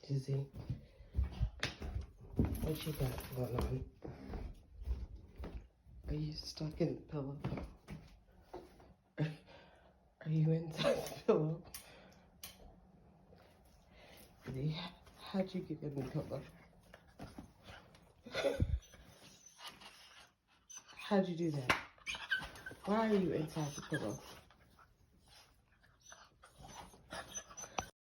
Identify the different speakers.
Speaker 1: Dizzy, what you got going on? Are you stuck in the pillow? Are you inside the pillow? Dizzy, how'd you get in the pillow? How'd you do that? Why are you inside the pillow?